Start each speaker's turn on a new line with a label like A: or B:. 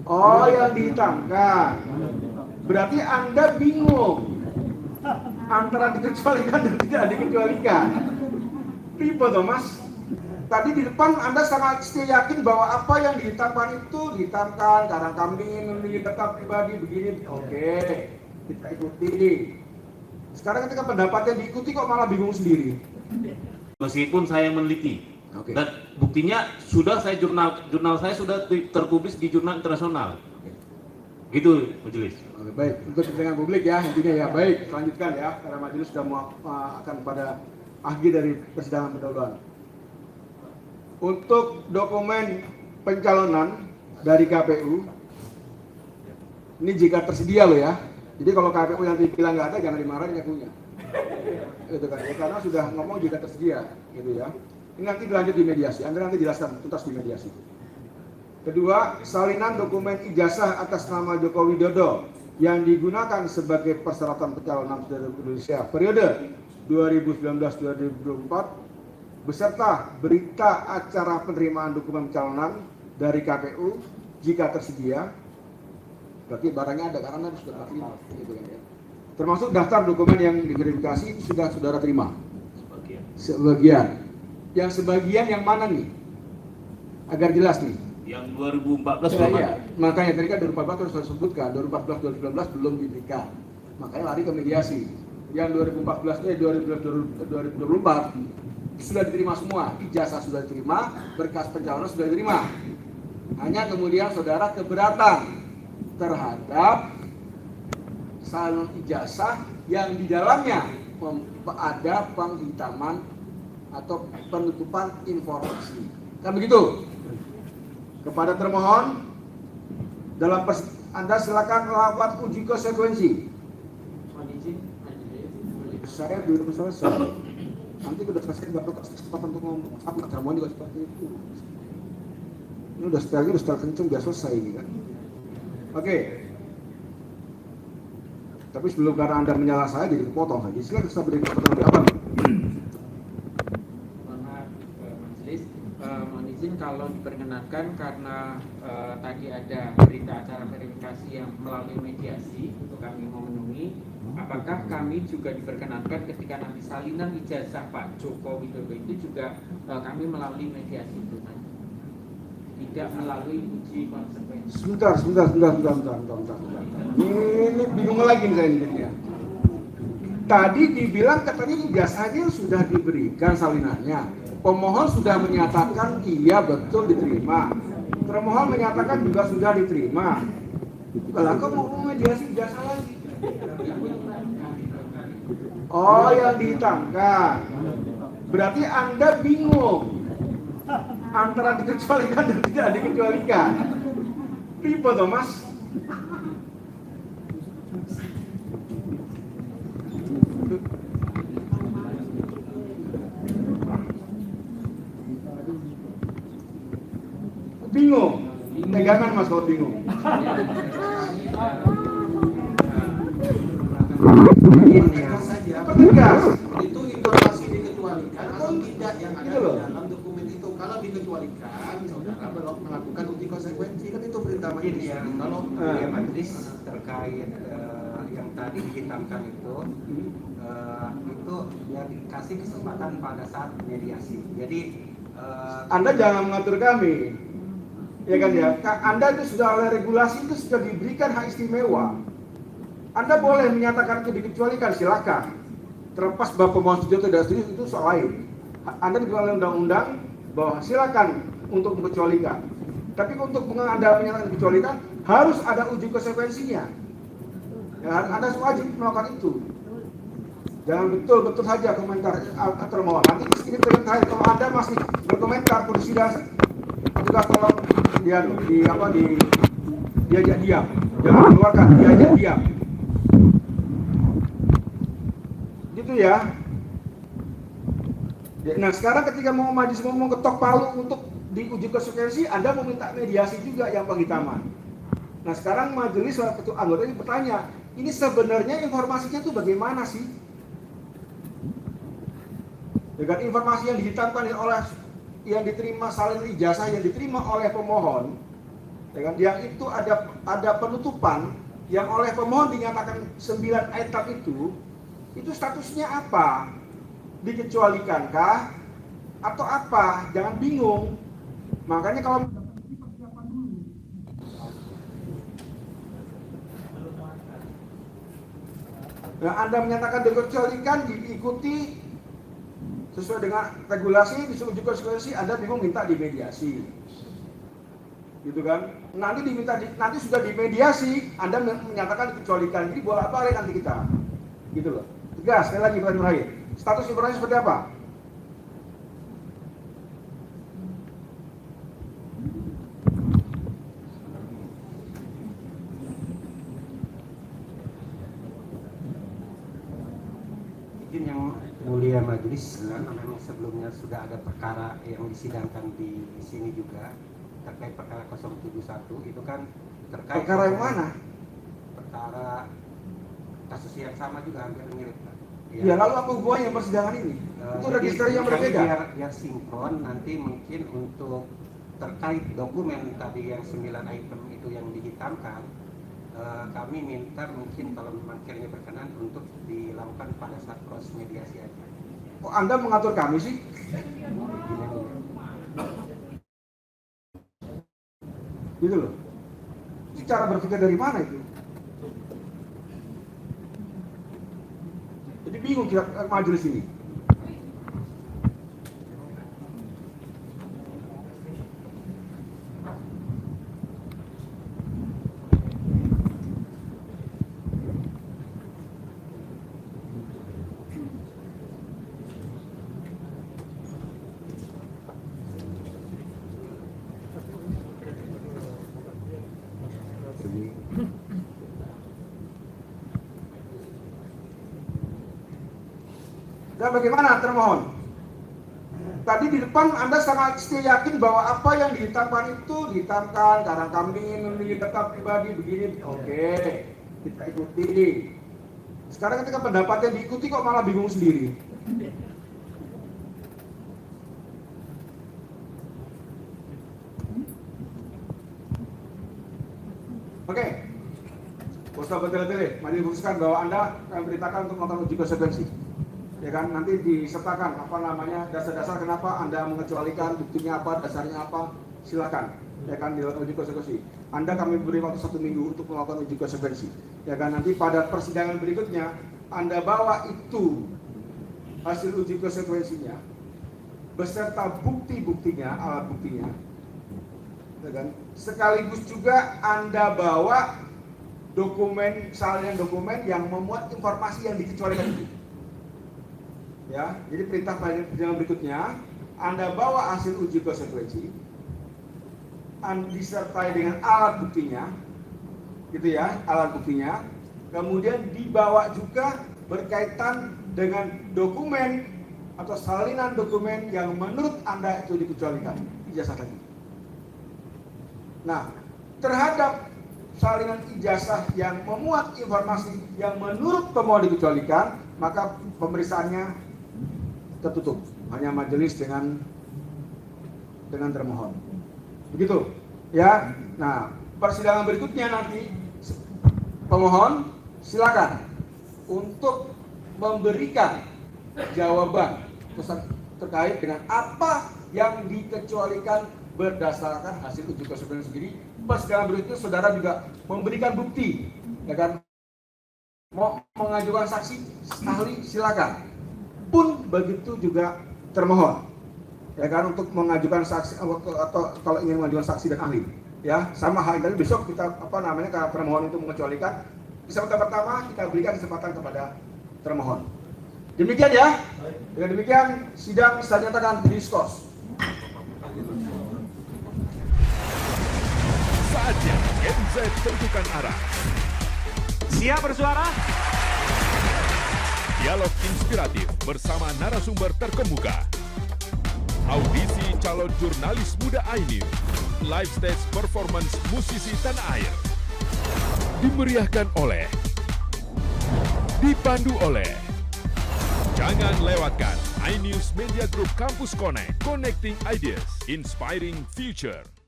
A: Oh, yang dihitamkan. Berarti Anda bingung antara dikecualikan dan tidak dikecualikan. Tipe toh Mas. Tadi di depan Anda sangat yakin bahwa apa yang dihitamkan itu dihitamkan karena kami ingin memilih data pribadi begini. Oke, kita ikuti. Sekarang ketika pendapatnya diikuti kok malah bingung sendiri.
B: Meskipun saya meneliti, dan buktinya sudah saya jurnal saya sudah terpublis di jurnal internasional. Gitu, majelis.
A: Oke, baik, untuk kepentingan publik ya intinya ya. Baik, lanjutkan ya karena majelis sudah akan pada akhir dari persidangan pendahuluan. Untuk dokumen pencalonan dari KPU, ini jika tersedia loh ya. Jadi kalau KPU yang bilang nggak ada jangan dimarahin ngakunya. Itu kan ya, karena sudah ngomong jika tersedia, gitu ya. Ini nanti dilanjut di mediasi. Anda nanti jelaskan tuntas di mediasi. Kedua, salinan dokumen ijazah atas nama Joko Widodo yang digunakan sebagai persyaratan pencalonan Presiden Indonesia periode 2019-2024 beserta berita acara penerimaan dokumen pencalonan dari KPU jika tersedia. Berarti barangnya ada karena sudah terima, gitu kan ya. Termasuk daftar dokumen yang diverifikasi sudah saudara terima. Sebagian. Yang sebagian yang mana nih? Agar jelas nih.
B: Yang 2014
A: ya. Makanya tadi kan 2014 harus saya sebutkan, 2014 2019 belum diberikan. Makanya lari ke mediasi. Yang 2014 2024 sudah diterima semua, ijazah sudah diterima, berkas pencalonan sudah diterima. Hanya kemudian saudara keberatan terhadap salin ijazah yang di dalamnya ada penghitaman atau penutupan informasi. Kan begitu? Kepada termohon, dalam Anda silakan melakukan uji konsekuensi. Saya belum selesai. Nanti udah selesai nggak perlu kesempatan untuk ngomong. Aku termohon juga seperti itu. Ini udah setel kenceng biar selesai ini kan. Oke. Tapi sebelum karena Anda menyala saya jadi kepotong saja. Silakan kita beri kesempatan apa?
C: Mohon izin kalau diperkenankan karena tadi ada berita acara verifikasi yang melalui mediasi untuk kami memenuhi, apakah kami juga diperkenankan ketika nanti salinan ijazah Pak Joko Widodo itu juga kami melalui mediasi itu, tidak melalui uji konsekuensi.
A: Sebentar. Ini bingung lagi nih saya ini ya. Tadi dibilang katanya ijazahnya sudah diberikan salinannya. Pemohon sudah menyatakan iya betul diterima. Termohon menyatakan juga sudah diterima. Kalau kok mau mediasi ijazah lagi? Oh, yang dihitamkan. Berarti Anda bingung antara dikecualikan dan tidak dikecualikan. Tipe toh Mas. Bingung. Pegangan Mas kalau bingung. Tegas.
D: Itu informasi dikecualikan atau tidak yang ada di dalam dokumen itu. Kalau dikecualikan, saudara melakukan uji konsekuensi, kan itu perintah majelis. Kalau
E: majelis terkait yang tadi dihitamkan itu ya dikasih kesempatan pada saat mediasi. Jadi
A: Anda jangan mengatur kami. Ya kan ya, Anda itu sudah oleh regulasi itu sudah diberikan hak istimewa. Anda boleh menyatakan itu dikecualikan, silakan. Terlepas bahwa pemohon setuju atau tidak setuju itu soal lain. Anda diberikan oleh undang-undang bahwa silakan untuk mengecualikan. Tapi untuk Anda menyatakan dikecualikan harus ada uji konsekuensinya. Ya, Anda wajib melakukan itu. Jangan betul-betul saja komentar termohon. Nanti ini terakhir kalau Anda masih berkomentar persidangan, juga tolong diajak diam. Jangan keluarkan, diajak diam. Gitu ya. Nah sekarang ketika mau majelis mau ketok palu untuk diuji konsekuensi, Anda meminta mediasi juga yang penghitaman. Nah sekarang majelis ketua anggota ini bertanya, ini sebenarnya informasinya itu bagaimana sih? Dengan informasi yang dihitamkan oleh yang diterima salin ijazah yang diterima oleh pemohon Ya kan? Yang itu ada penutupan yang oleh pemohon dinyatakan 9 item itu statusnya apa? Dikecualikankah atau apa? Jangan bingung. Makanya kalau Anda menyatakan dikecualikan, diikuti sesuai dengan regulasi, disuruh uji konsekuensi, Anda bingung minta dimediasi. Gitu kan? Nanti sudah dimediasi, Anda menyatakan dikecualikan. Jadi bolak-balik nanti kita. Gitu loh. Tegas, sekali lagi Ibrahim Rahim. Status informasi seperti apa?
E: Izin yang mulia majelis, karena memang sebelumnya sudah ada perkara yang disidangkan di sini juga terkait perkara 071 itu kan terkait
A: Perkara yang mana?
E: perkara kasus yang sama juga hampir mirip Pak.
A: Ya, lalu apa hubungannya persidangan ini? Itu register yang berbeda.
E: Biar sinkron nanti mungkin untuk terkait dokumen tadi yang 9 item itu yang dihitamkan, kami minta mungkin kalau memang kiranya berkenan untuk dilakukan pada saat proses mediasi aja.
A: Kok Anda mengatur kami sih? Gitu loh. Itu cara berpikir dari mana itu? Jadi bingung kita majelis ini. Dan bagaimana termohon? Tadi di depan Anda sangat yakin bahwa apa yang dihitamkan itu dihitamkan karena kami memiliki data pribadi begini. Oke, kita ikuti. Sekarang ketika pendapatnya diikuti kok malah bingung sendiri. Oke, Ustaz bertele-tele, mari diputuskan bahwa Anda akan beritakan untuk melakukan uji konsekuensi. Ya kan, nanti disertakan apa namanya dasar-dasar kenapa Anda mengecualikan, buktinya apa, dasarnya apa, silakan. Ya kan, dilakukan uji konsekuensi. Anda kami beri waktu 1 minggu untuk melakukan uji konsekuensi. Ya kan, nanti pada persidangan berikutnya Anda bawa itu hasil uji konsekuensinya beserta bukti-buktinya, alat buktinya. Ya kan? Sekaligus juga Anda bawa dokumen, salinan dokumen yang memuat informasi yang dikecualikan itu. Ya, jadi perintah persidangan berikutnya Anda bawa hasil uji konsekuensi, disertai dengan alat buktinya, gitu ya, alat buktinya. Kemudian dibawa juga berkaitan dengan dokumen atau salinan dokumen yang menurut Anda itu dikecualikan, ijazah tadi. Nah, terhadap salinan ijazah yang memuat informasi yang menurut pemohon dikecualikan, maka pemeriksaannya tertutup, hanya majelis dengan termohon. Begitu, ya. Nah, persidangan berikutnya nanti pemohon silakan untuk memberikan jawaban terkait dengan apa yang dikecualikan berdasarkan hasil uji konsekuensi sendiri. Persidangan berikutnya saudara juga memberikan bukti, ya kan? Mau mengajukan saksi ahli silakan. Pun begitu juga termohon, ya kan, untuk mengajukan saksi atau kalau ingin mengajukan saksi dan ahli, ya sama hal ini. Besok kita kalau termohon itu mengecualikan, kesempatan pertama kita berikan kesempatan kepada termohon. Demikian ya. Dengan demikian sidang saya nyatakan diskors.
F: Saatnya Gen Z tentukan arah.
B: Siap bersuara?
F: Dialog inspiratif bersama narasumber terkemuka. Audisi calon jurnalis muda iNews. Live stage performance musisi tanah air. Dimeriahkan oleh, dipandu oleh. Jangan lewatkan iNews Media Group Campus Connect. Connecting Ideas, Inspiring Future.